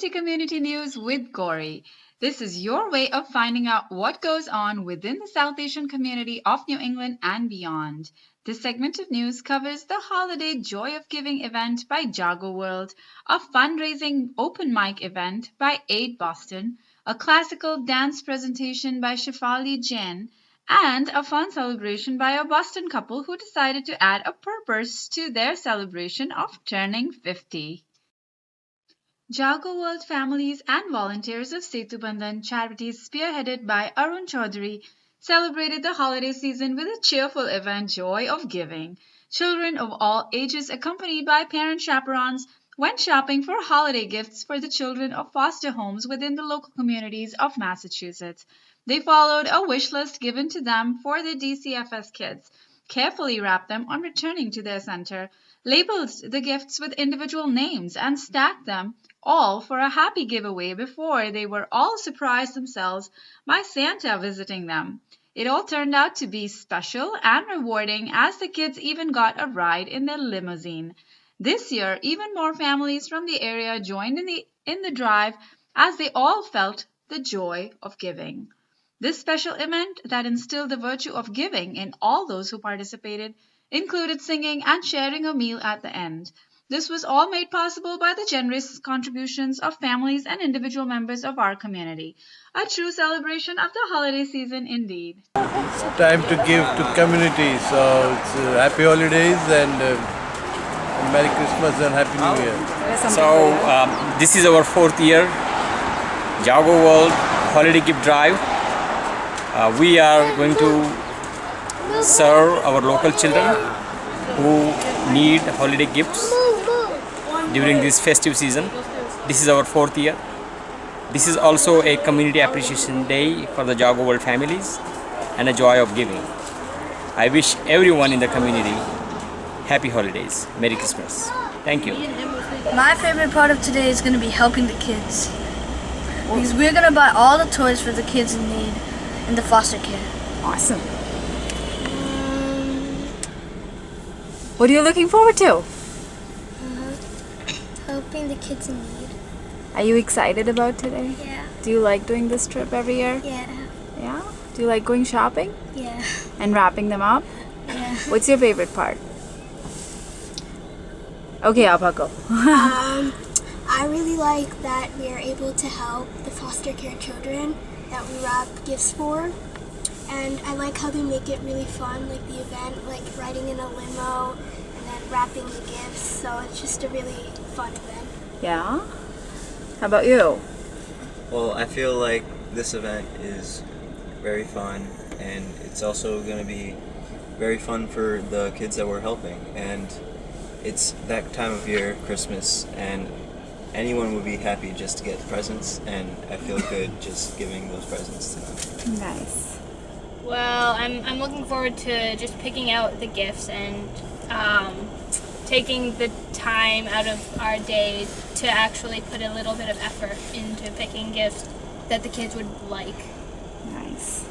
City Community News with Gauri. This is your way of finding out what goes on within the South Asian community of New England and beyond. This segment of news covers the holiday Joy of Giving event by Jagoworld, a fundraising open mic event by Aid Boston, a classical dance presentation by Shefali Jain, and a fun celebration by a Boston couple who decided to add a purpose to their celebration of turning 50. Jagoworld families and volunteers of Setubandhan charities spearheaded by Arun Chaudhary celebrated the holiday season with a cheerful event Joy of Giving. Children of all ages accompanied by parent chaperones went shopping for holiday gifts for the children of foster homes within the local communities of Massachusetts. They followed a wish list given to them for the DCFS kids, carefully wrapped them on returning to their center, labeled the gifts with individual names, and stacked them all for a happy giveaway before they were all surprised themselves by Santa visiting them. It all turned out to be special and rewarding as the kids even got a ride in their limousine. This year, even more families from the area joined in the drive as they all felt the joy of giving. This special event that instilled the virtue of giving in all those who participated included singing and sharing a meal at the end. This was all made possible by the generous contributions of families and individual members of our community. A true celebration of the holiday season indeed. It's time to give to community, so it's happy holidays and Merry Christmas and Happy New Year. So this is our fourth year Jagoworld Holiday Gift Drive. We are going to serve our local children who need holiday gifts during this festive season. This is our fourth year. This is also a community appreciation day for the Jagoworld families and a joy of giving. I wish everyone in the community happy holidays. Merry Christmas. Thank you. My favorite part of today is going to be helping the kids. Because we're going to buy all the toys for the kids in need in the foster care. Awesome. What are you looking forward to? Helping the kids in need. Are you excited about today? Yeah. Do you like doing this trip every year? Yeah. Yeah? Do you like going shopping Yeah. and wrapping them up? Yeah. What's your favorite part? Okay, Abha, go. I really like that we are able to help the foster care children that we wrap gifts for. And I like how they make it really fun, like the event, like riding in a limo and then wrapping the gifts. So it's just a really fun event. Yeah? How about you? Well, I feel like this event is very fun, and it's also going to be very fun for the kids that we're helping. And it's that time of year, Christmas, and anyone would be happy just to get presents, and I feel good just giving those presents to them. Nice. Well, I'm looking forward to just picking out the gifts and taking the time out of our day to actually put a little bit of effort into picking gifts that the kids would like. Nice.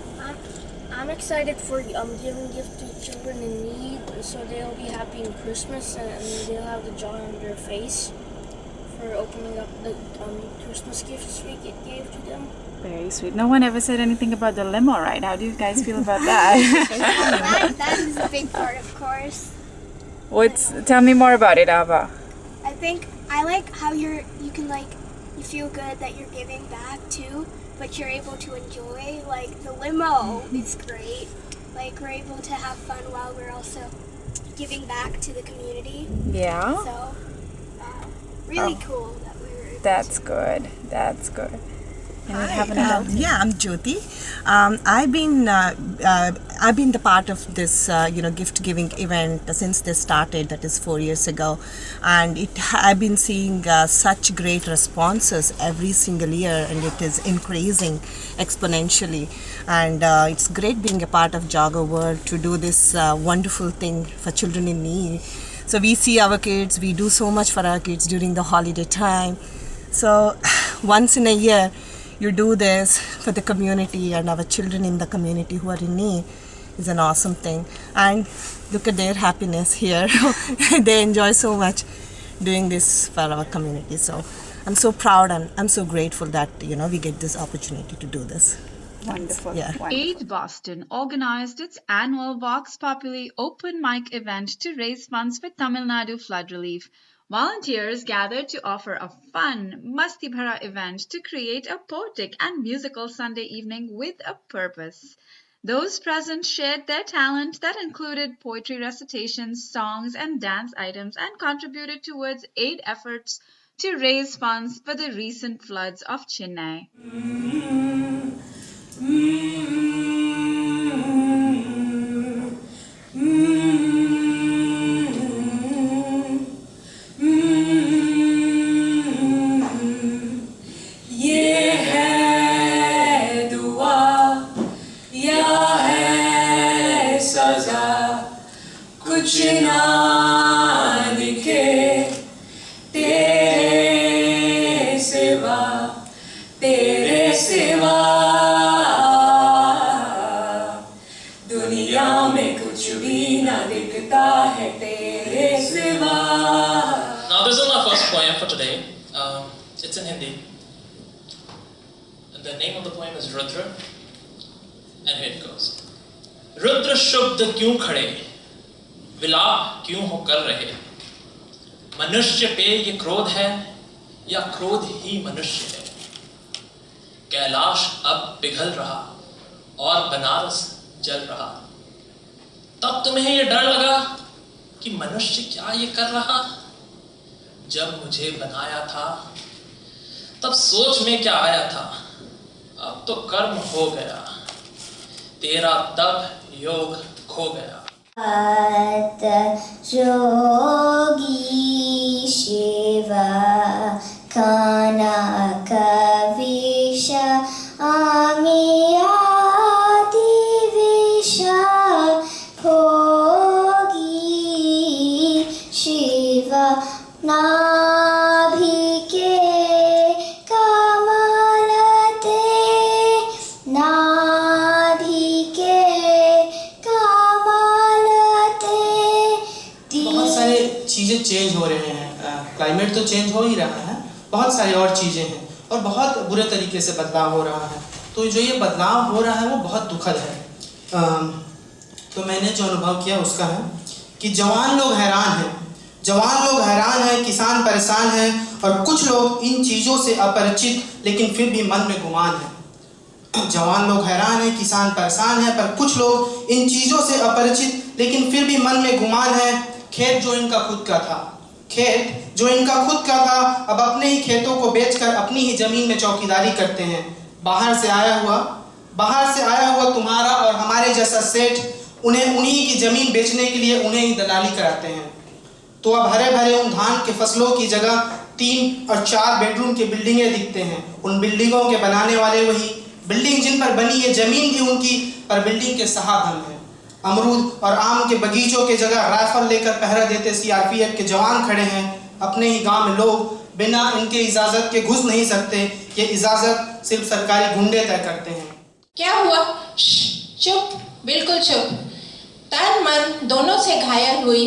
I'm excited for giving gifts to children in need so they'll be happy in Christmas and they'll have the joy on their face for opening up the Christmas gifts we gave to them. Very sweet. No one ever said anything about the limo ride. How do you guys feel about that? that is a big part, of course. Tell me more about it, Ava. I think I like how you feel good that you're giving back too, but you're able to enjoy. Like the limo is great. Like we're able to have fun while we're also giving back to the community. Yeah. So really cool that we were able That's to. good. That's good. And we have an Hi, adult. yeah, I'm Jyoti. I've been the part of this gift giving event since they started. That is 4 years ago, and I've been seeing such great responses every single year, and it is increasing exponentially. And it's great being a part of Jagoworld to do this wonderful thing for children in need. So we see our kids. We do so much for our kids during the holiday time. So once in a year, you do this for the community and our children in the community who are in need is an awesome thing. And look at their happiness here. They enjoy so much doing this for our community. So I'm so proud and I'm so grateful that we get this opportunity to do this. Wonderful. Yeah. Wonderful. Aid Boston organized its annual Vox Populi open mic event to raise funds for Tamil Nadu flood relief. Volunteers gathered to offer a fun, Masti Bhara event to create a poetic and musical Sunday evening with a purpose. Those present shared their talent that included poetry recitations, songs, and dance items and contributed towards aid efforts to raise funds for the recent floods of Chennai. कुछ ना दिखे तेरे सिवा दुनिया में कुछ भी ना दिखता है तेरे सिवा. Now this is my first poem for today. It's in Hindi. The name of the poem is Rudra, and here it goes. Rudra शुब्द क्यों खड़े, विलाप क्यों हो कर रहे, मनुष्य पे ये क्रोध है या क्रोध ही मनुष्य है. कैलाश अब पिघल रहा और बनारस जल रहा. तब तुम्हें ये डर लगा कि मनुष्य क्या ये कर रहा. जब मुझे बनाया था तब सोच में क्या आया था. अब तो कर्म हो गया, तेरा तब योग खो गया. जोगी शिवा काना कविशा आमिया दिविशा भोगी शिवा नाभि के कमलते नाभि के चीज़ें चेंज हो रहे हैं. क्लाइमेट तो चेंज हो ही रहा है, बहुत सारी और चीज़ें हैं और बहुत बुरे तरीके से बदलाव हो रहा है. तो जो ये बदलाव हो रहा है वो बहुत दुखद है. तो मैंने जो अनुभव किया उसका है कि जवान लोग हैरान हैं, किसान परेशान हैं और कुछ लोग इन चीज़ों से अपरिचित लेकिन फिर भी मन में गुमान है. जवान लोग हैरान हैं, किसान परेशान हैं, पर कुछ लोग इन चीज़ों से अपरिचित लेकिन फिर भी मन में गुमान है. खेत जो इनका खुद का था अब अपने ही खेतों को बेचकर अपनी ही जमीन में चौकीदारी करते हैं. बाहर से आया हुआ तुम्हारा और हमारे जैसा सेठ उन्हें उन्हीं की जमीन बेचने के लिए उन्हें ही दलाली कराते हैं. तो अब हरे भरे उन धान के फसलों की जगह 3 और 4 बेडरूम की बिल्डिंगें दिखते हैं. उन बिल्डिंगों के बनाने वाले वही, बिल्डिंग जिन पर बनी है जमीन भी उनकी, पर बिल्डिंग के साहब हम हैं. अमरूद और आम के बगीचों के जगह राइफल लेकर पहरा देते सीआरपीएफ के जवान खड़े हैं. अपने ही गांव में लोग बिना इनके इजाज़त के घुस नहीं सकते. ये इजाज़त सिर्फ सरकारी गुंडे तय करते हैं. क्या हुआ? चुप, बिल्कुल चुप. तन मन दोनों से घायल हुई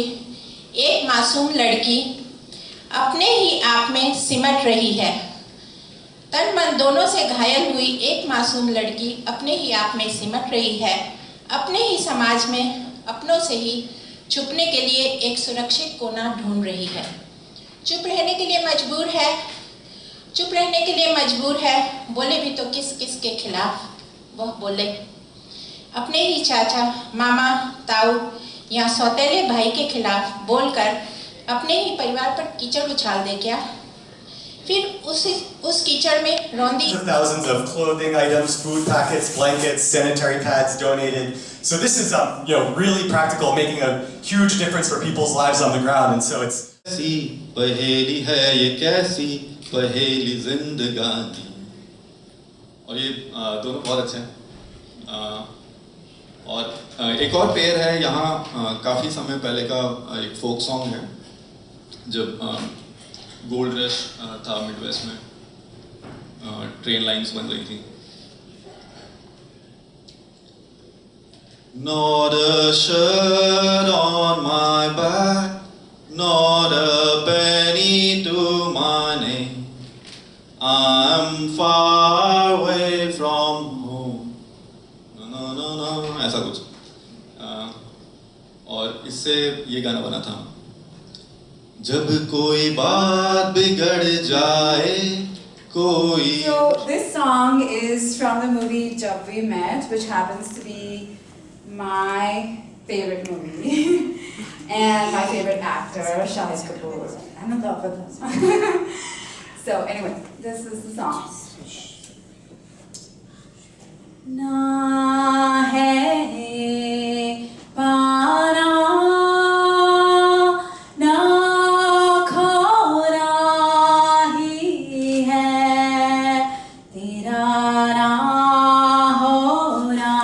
एक मासूम लड़की अपने ही आप में सिमट रही है. तन मन दोनों से घायल हुई एक मासूम लड़की अपने ही आप में सिमट रही है. अपने ही समाज में अपनों से ही छुपने के लिए एक सुरक्षित कोना ढूंढ रही है. चुप रहने के लिए मजबूर है. बोले भी तो किस किस के खिलाफ. वह बोले अपने ही चाचा, मामा, ताऊ या सौतेले भाई के खिलाफ बोलकर अपने ही परिवार पर कीचड़ उछाल दे क्या. फिर उस कीचड़ में रौंदी. Thousands of clothing items, food packets, blankets, sanitary pads donated. So this is really practical, making a huge difference for people's lives on the ground. And so it's कैसी पहेली है ये, कैसी पहेली जिंदगानी. और ये दोनों बहुत अच्छे हैं. और एक और पेयर है यहाँ, काफ़ी समय पहले का एक फोक सॉन्ग है. जब गोल्ड रश था मिडवेस्ट में, ट्रेन लाइंस बन रही थी. Not a shirt on my back, not a penny to my name. से ये गाना बना था। जब कोई बात बिगड़ जाए कोई. So this song is from the movie Jab We Met, which happens to be my favorite movie and my favorite actor, Shahid Kapoor. I'm in love with this one. So anyway, this is the song. Na hai para na khora hi hai tera na hona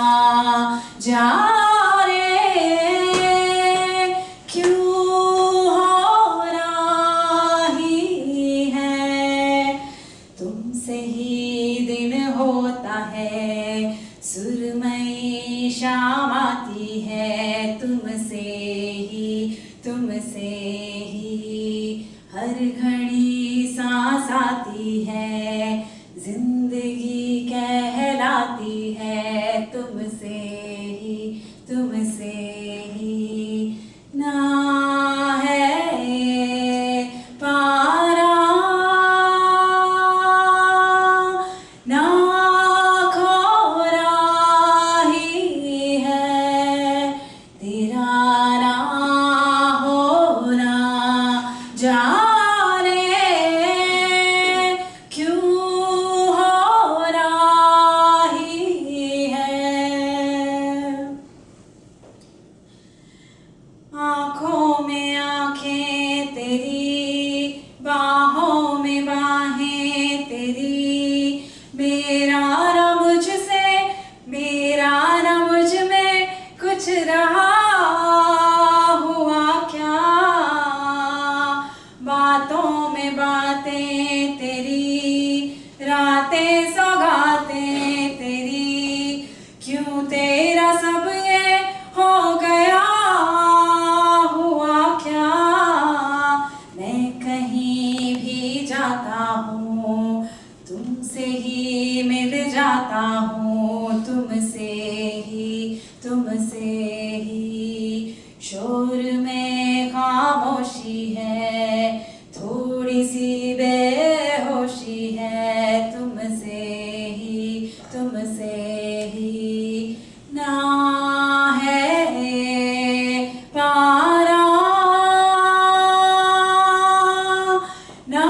ja शाम आती है तुमसे ही हर घड़ी सांस आती है जिंदगी कहलाती है तुमसे ही ना है पारा ना आँखों में आँखें तेरी, बाहों में बाहें तेरी, मेरा न मुझसे, मेरा न मुझ में कुछ रहा हुआ क्या। बातों में बातें तेरी, रातें सौगातें तेरी, क्यों तेरा सब ये हो गया तुमसे ही मिल जाता हूँ तुमसे ही शोर में खामोशी है थोड़ी सी बेहोशी है तुमसे ही ना है पारा ना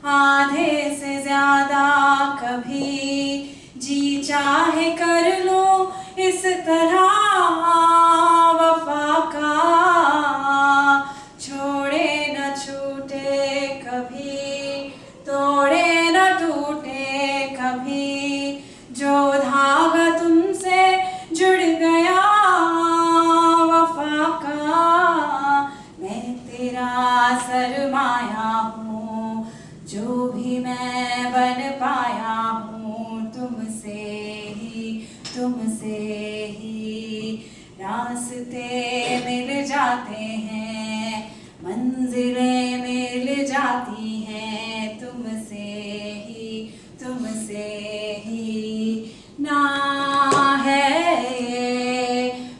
आधे से ज्यादा कभी जी चाहे कर लो इस तरह वफा का छोड़े न छूटे कभी तोड़े न टूटे कभी जो धागा तुमसे जुड़ गया वफा का मैं तेरा सरमाया हूँ जो भी मैं बन पाया हूँ तुमसे ही रास्ते मिल जाते हैं मंजिलें मिल जाती हैं तुमसे ही ना है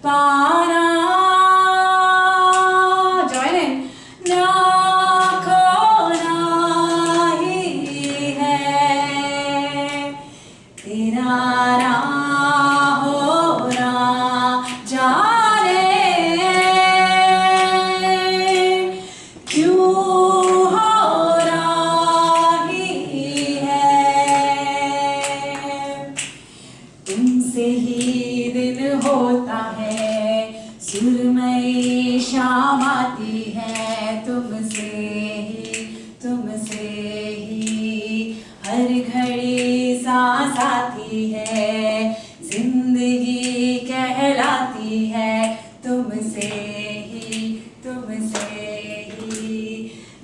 पारा join in ना खोना ही है तेरा ना होना जाने क्यों हो रहा ही है तुमसे ही दिन होता है सुरमई शाम आती है तुमसे ही हर घड़ी सांस आती है जिंदगी कहलाती है तुमसे ही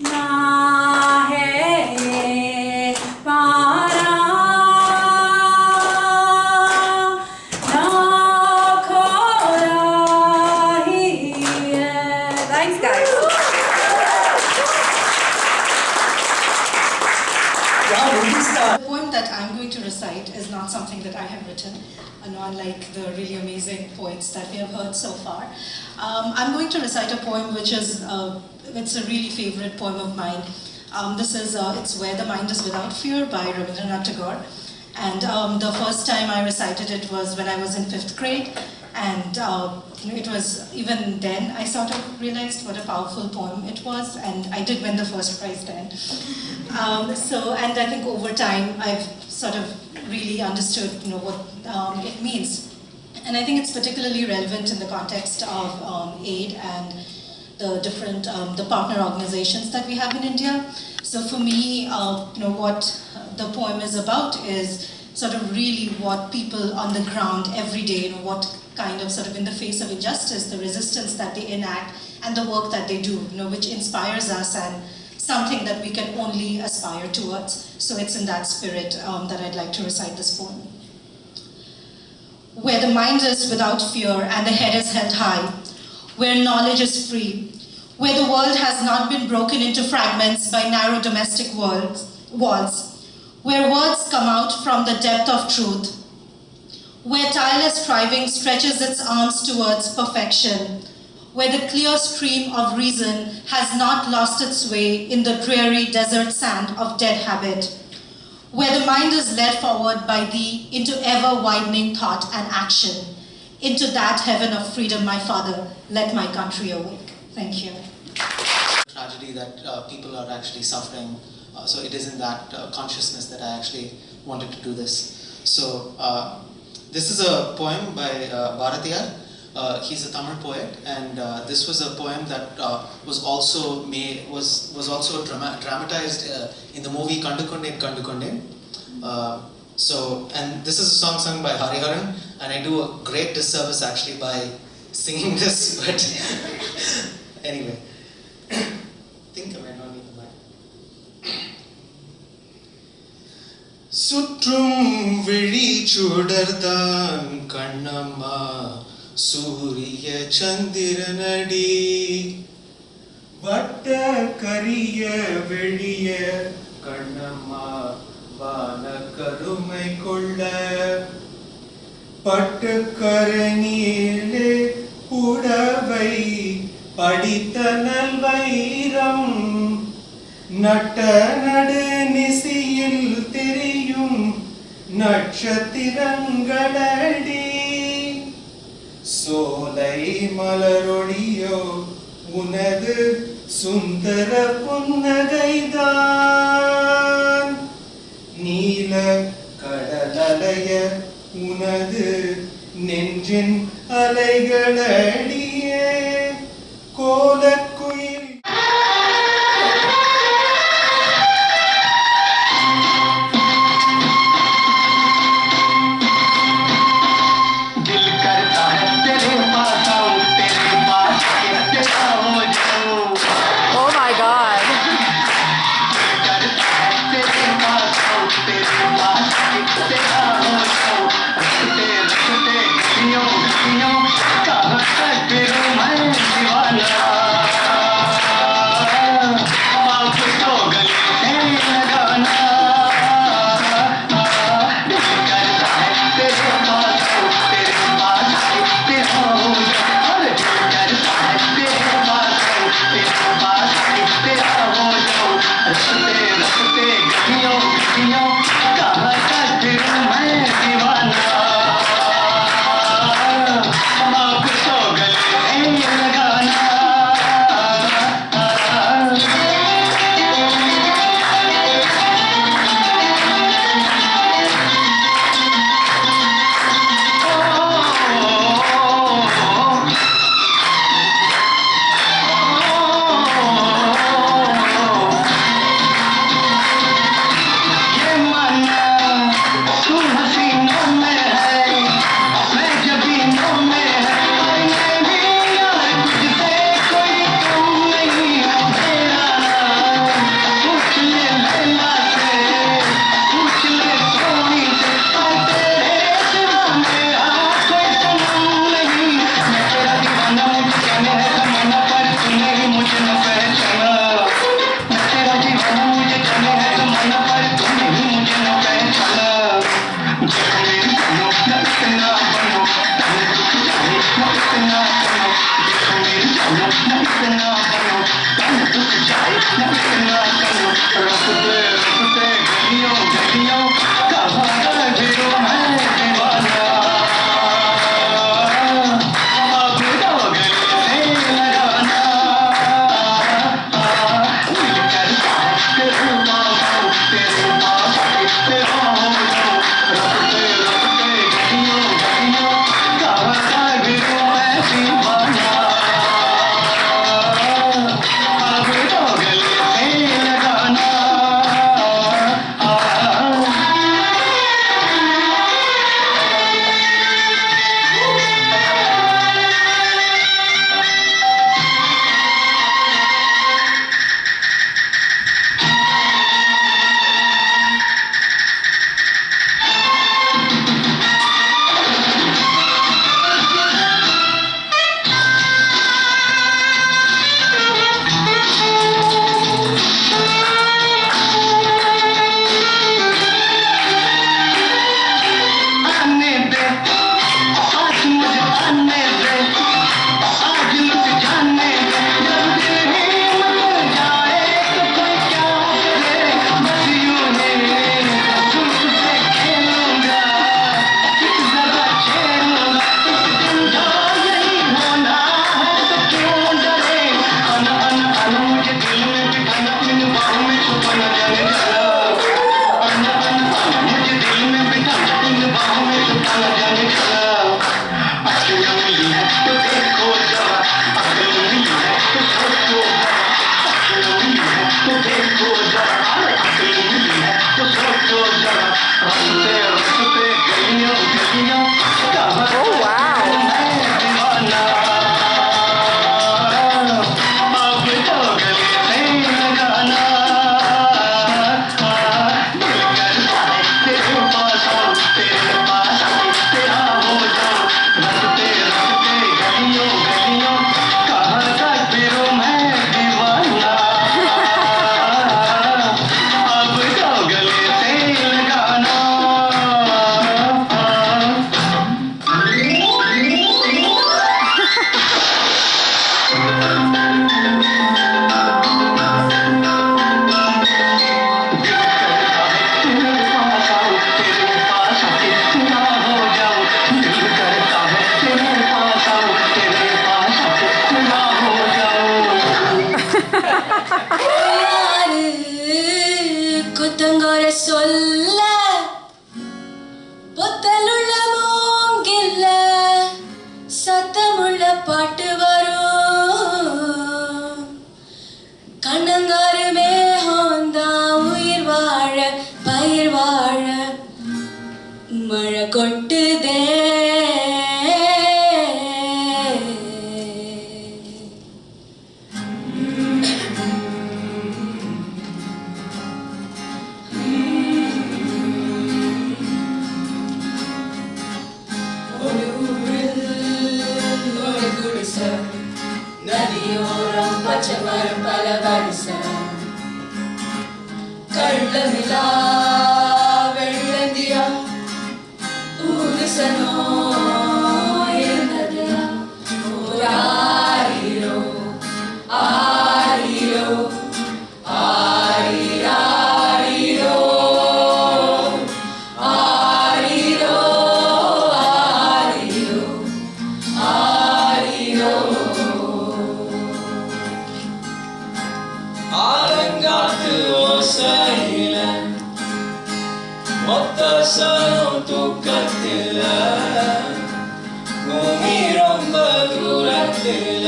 ना है The poem that I'm going to recite is not something that I have written, unlike the really amazing poets that we have heard so far. I'm going to recite a poem which is, it's a really favorite poem of mine. This is, it's Where the Mind is Without Fear by Rabindranath Tagore. And the first time I recited it was when I was in 5th grade. And it was, even then, I sort of realized what a powerful poem it was, and I did win the first prize then. And I think over time, I've sort of really understood, what it means. And I think it's particularly relevant in the context of aid and the different, the partner organizations that we have in India. So for me, what the poem is about is sort of really what people on the ground every day, what kind of sort of in the face of injustice, the resistance that they enact and the work that they do, which inspires us and something that we can only aspire towards. So it's in that spirit that I'd like to recite this poem. Where the mind is without fear and the head is held high, where knowledge is free, where the world has not been broken into fragments by narrow domestic walls, where words come out from the depth of truth, where tireless striving stretches its arms towards perfection, where the clear stream of reason has not lost its way in the dreary desert sand of dead habit, where the mind is led forward by thee into ever-widening thought and action, into that heaven of freedom, my Father, let my country awake. Thank you. Tragedy that people are actually suffering. So it is in that consciousness that I actually wanted to do this. So this is a poem by Bharatiyar. He's a Tamil poet, and this was a poem that was also dramatized in the movie Kandukonden Kandukonden. And this is a song sung by Hariharan, and I do a great disservice actually by singing this, but anyway. I think I might not need the mic. சுற்றும் விழி சுடர்தான் கண்ணம்மா சூரிய சந்திரனடி வட்ட கரிய வெளிய கண்ணம்மா வான கருமை கொள்ள பட்டு கரணியிலே புடவை படித்த நல்வைரம் நட்ட நடு நிசியில் தெரியும் நட்சத்திரங்களடி சோலை மலரொடியோ உனது சுந்தர புன்னகைதான் நீல கடலலைய உனது நெஞ்சின் அலைகளடியே கோலக்குயில் குறை சொல்ல புத்தலுள்ள மூங்கில்ல சத்தமுள்ள பாட்டு வரும் கண்ணங்காரு மேகோந்தா உயிர் வாழ பயிர் வாழ மழை கொட்டுதே நதியோரம் பச்சை மரம் பல வருஷம் கள்ளமிலா வெள்ளந்தியா ஊருசனோ இருந்ததையா ஆரிரோ ஆரிரோ ஆரிராரிரோ ஆரிரோ ஆரிரோ ஆரிரோ ஆலங்காட்டு ஓசையில மொத்த சனம் தூக்கத்தில பூமி ரொம்ப தூரத்தில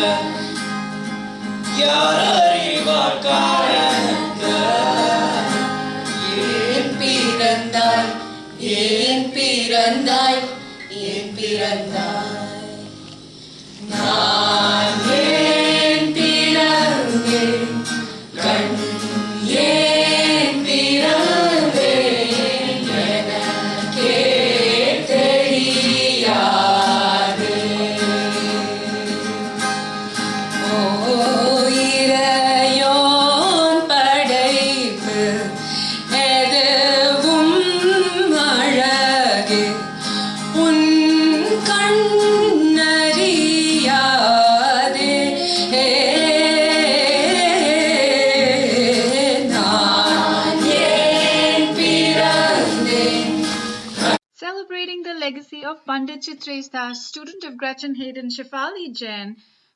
யார் அறிவார் காரணத்தை ஏன் பிறந்தாய் ஏன் பிறந்தாய் ஏன் பிறந்தாய் நான் ஏன் பிறந்தேன் கண் ஏன் பிறந்தேன் எனக்கே தெரியாது இறையோன் படைப்பு எதுவும் அழகு உன் கண்ணறியாதே நான் ஏன் பிறந்தேன். Celebrating the legacy of Pandit Chitresta, student of Gretchen Hayden, Shefali Jain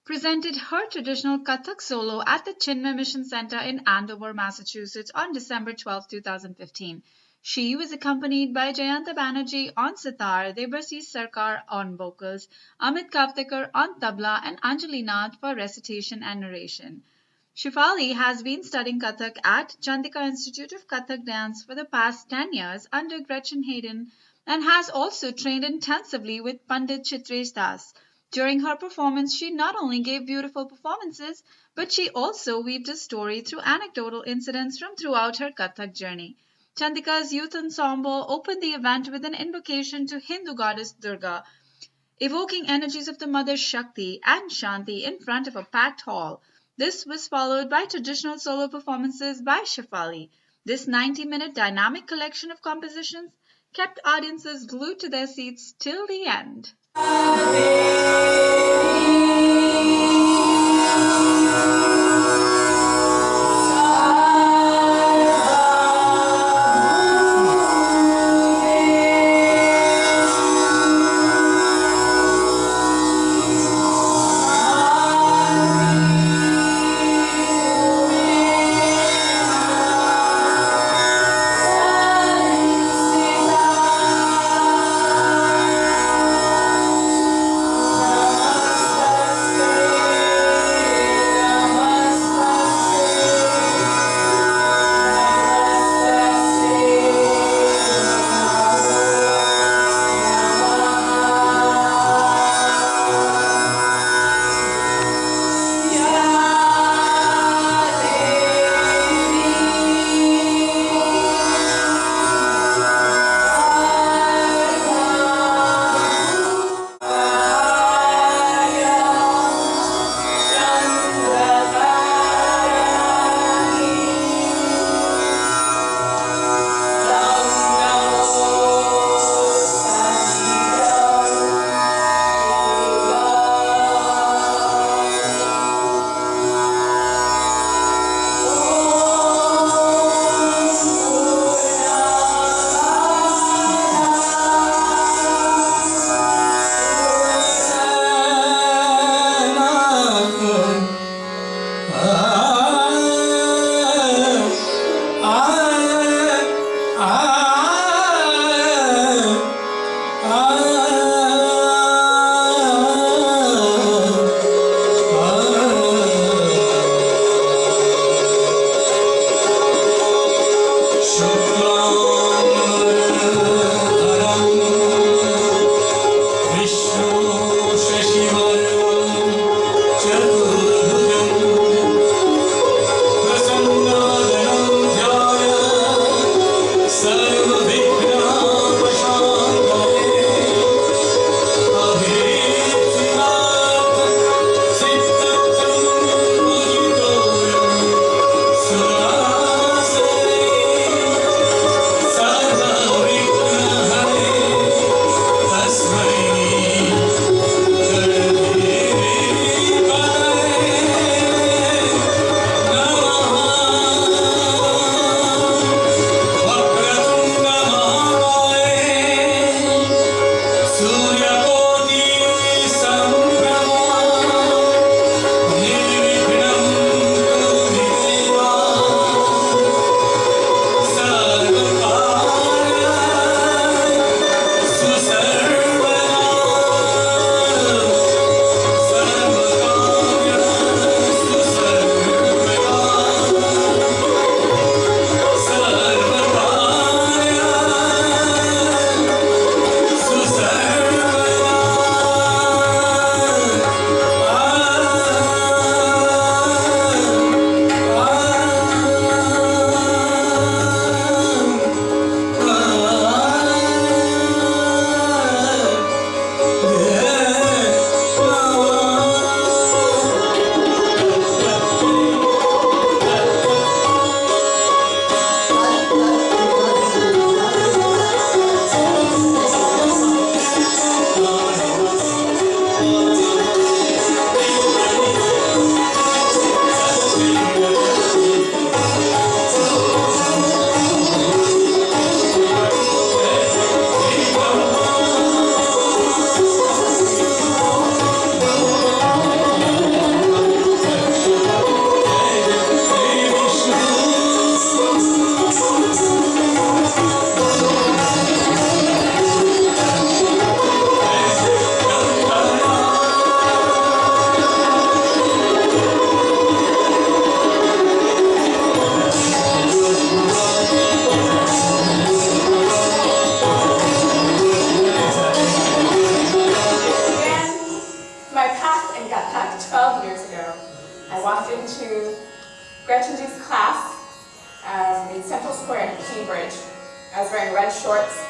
presented her traditional Kathak solo at the Chinmay Mission Center in Andover, Massachusetts on December 12, 2015. She was accompanied by Jayanta Banerjee on sitar, Debarsis Sarkar on vocals, Amit Kavtekar on tabla, and Anjali Nath for recitation and narration. Shefali has been studying Kathak at Chandika Institute of Kathak Dance for the past 10 years under Gretchen Hayden and has also trained intensively with Pandit Chitrestas. During her performance, she not only gave beautiful performances, but she also weaved a story through anecdotal incidents from throughout her Kathak journey. Chandika's youth ensemble opened the event with an invocation to Hindu goddess Durga, evoking energies of the mother Shakti and Shanti in front of a packed hall. This was followed by traditional solo performances by Shefali. This 90-minute dynamic collection of compositions kept audiences glued to their seats till the end.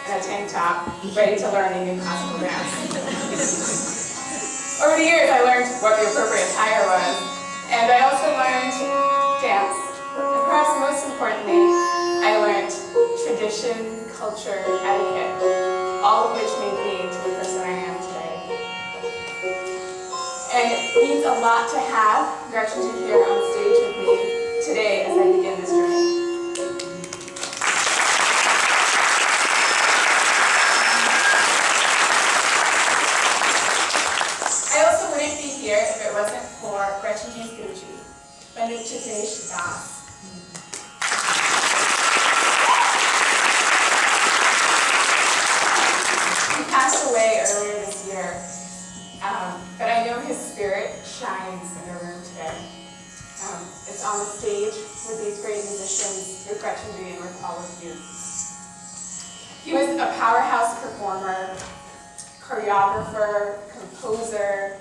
and a tank top, ready to learn a new classical dance. Over the years, I learned what the appropriate attire was, and I also learned dance. And perhaps most importantly, I learned tradition, culture, etiquette, all of which made me into the person I am today. And it means a lot to have Gretchen here on stage with me today as I begin this journey. I also wouldn't be here if it wasn't for Gretchen Guruji, Pandit Chitresh Das. He passed away earlier this year, but I know his spirit shines in the room today. It's on the stage with these great musicians, with Gretchen and with all of you. He was a powerhouse performer, choreographer, composer,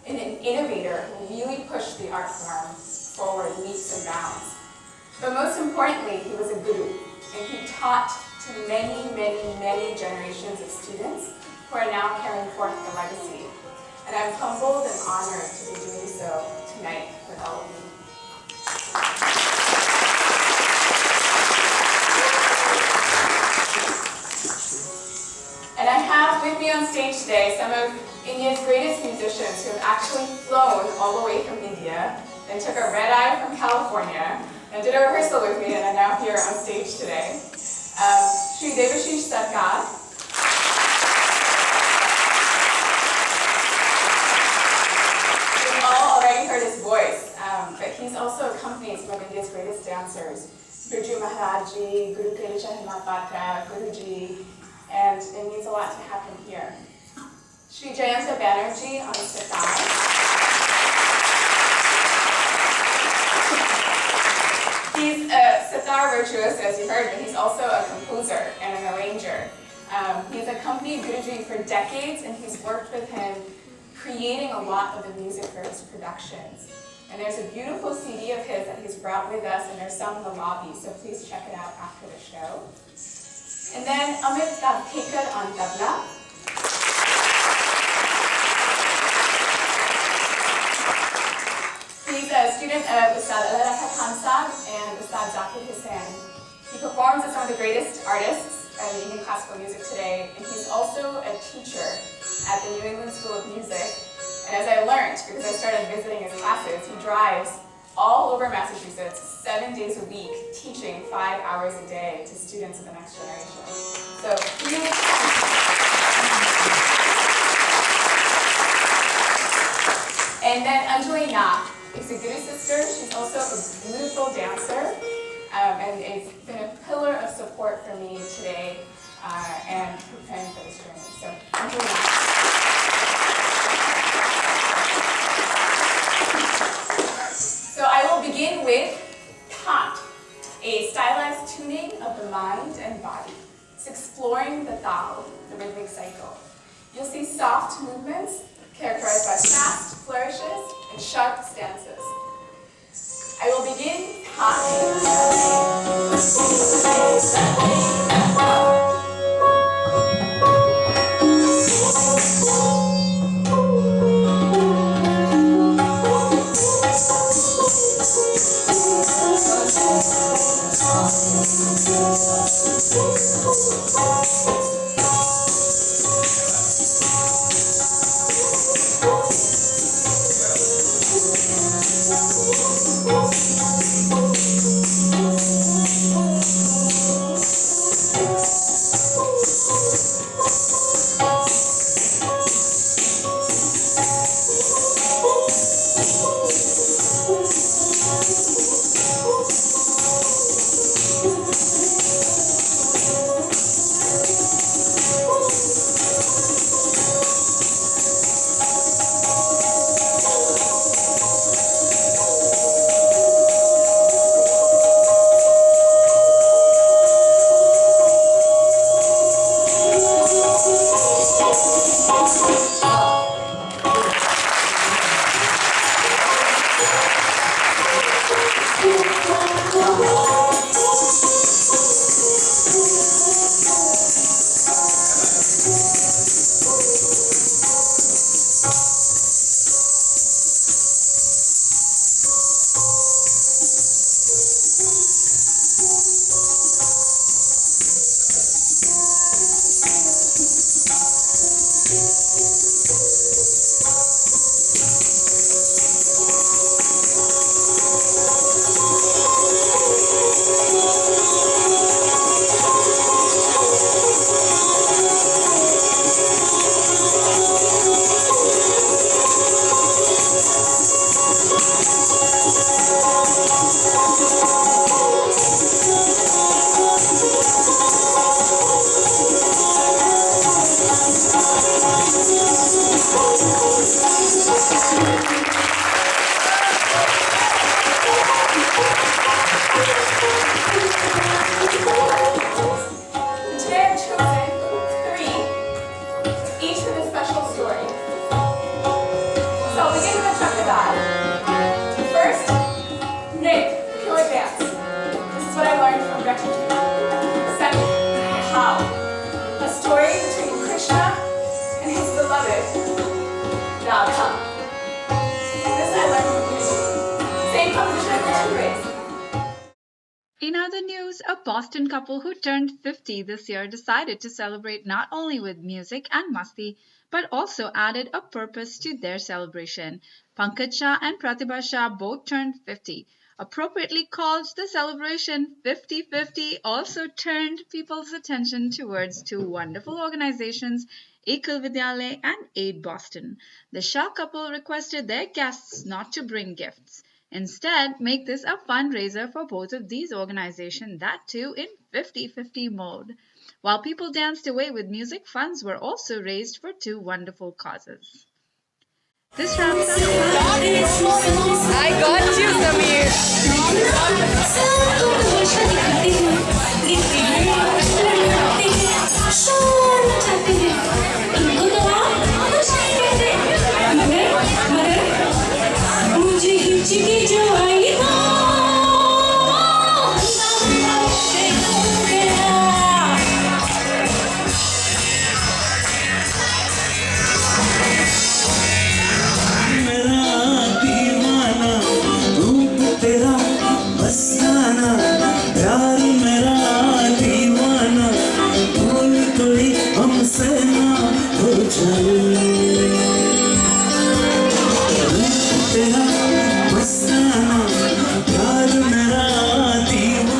and an innovator who really pushed the art form forward leaps and bounds. But most importantly, he was a guru, and he taught to many, many, many generations of students who are now carrying forth the legacy. And I'm humbled and honored to be doing so tonight with all of you. And I have with me on stage today some of India's greatest musicians who have actually flown all the way from India, then took a red eye from California, and did a rehearsal with me, and are now here on stage today. Shri Devashish Sarkar. You've all already heard his voice, but he's also accompanied some of India's greatest dancers. Birju Maharaj Ji, Guru Kelisha Himapatra, Guruji, and it means a lot to have him here. Shri Jayanta Banerjee on sitar. He's a sitar virtuoso, as you heard, but he's also a composer and an arranger. He's accompanied Guruji for decades, and he's worked with him creating a lot of the music for his productions. And there's a beautiful CD of his that he's brought with us, and there's some in the lobby, so please check it out after the show. And then Amit Davtekar on tabla. He's a student of Ustad Alaraka Khan Sahib and Ustad Zakir Hussain. He performs with some of the greatest artists in Indian classical music today, and he's also a teacher at the New England School of Music. And as I learned, because I started visiting his classes, he drives all over Massachusetts 7 days a week, teaching 5 hours a day to students of the next generation. So really And then Anjali Nath is a Guru sister. She's also a beautiful dancer, and it's been a pillar of support for me today and preparing for this journey. So Anjali Nath. So I will begin with Thant, a stylized tuning of the mind and body. It's exploring the Tal, the rhythmic cycle. You'll see soft movements characterized by fast flourishes and sharp stances. I will begin Krishna and his beloved Radha. This I learned from YouTube. Same composition and grace. In other news, a Boston couple who turned 50 this year decided to celebrate not only with music and masti, but also added a purpose to their celebration. Pankaj Shah and Pratibha Shah both turned 50. Appropriately called the celebration 50-50, also turned people's attention towards two wonderful organizations, Ekal Vidyalay and Aid Boston. The Shah couple requested their guests not to bring gifts. Instead, make this a fundraiser for both of these organizations, that too in 50-50 mode. While people danced away with music, funds were also raised for two wonderful causes. This wraps up. I got you, Samir.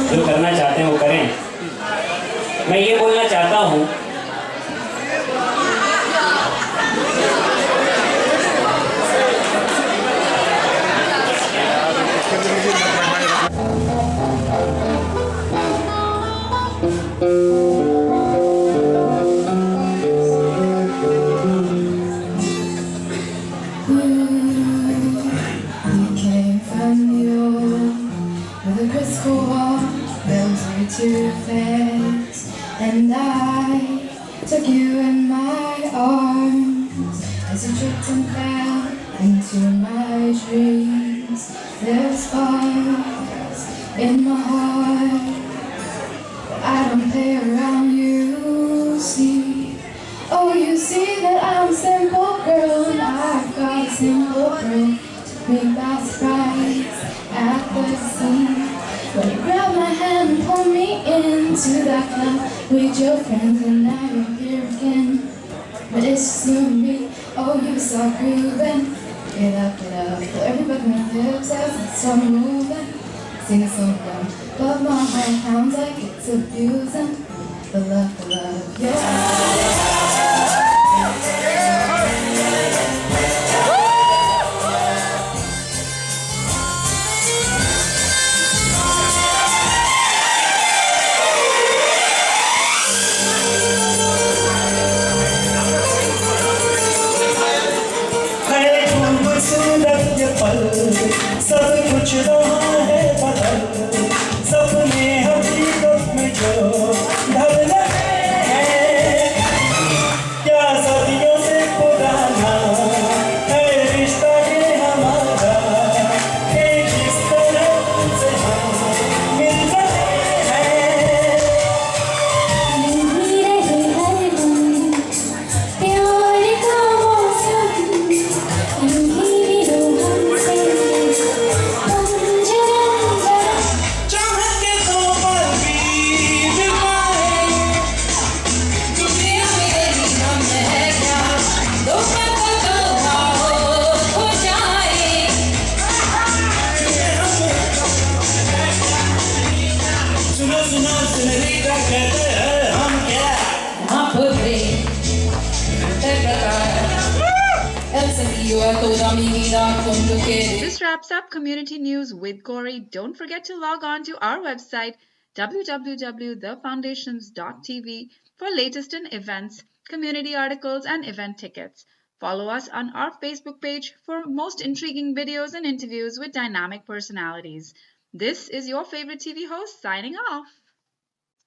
जो करना चाहते हैं वो करें। मैं ये बोलना चाहता हूँ too fast, and I took you in my arms as you tripped and fell into my dreams. There's sparks in my heart, I don't play around, you see. Oh, you see that I'm a simple girl, and I've got a simple girl. Took me by surprise at the scene. When you grabbed my hand and pulled me into that club with your friends, and now you're here again. But it's just you and me. Oh, you start grooving. Get up, pull everybody on your hips as I start moving. Sing a song down, but my heart sounds like it's abusing. The love, yeah. सब कुछ रहा है बदल, सपने हकीकत में जो ढल रहे हैं, क्या सदियों से पुराना है रिश्ता ये हमारा, एक इस तरह से हम मिल रहे हैं। मिल रहे हर दिन प्यार का मौसम, यूं ही रो हमसे This wraps up community news with Gauri. Don't forget to log on to our website www.thefoundations.tv for latest in events, community articles, and event tickets. Follow us on our Facebook page for most intriguing videos and interviews with dynamic personalities. This is your favorite TV host signing off.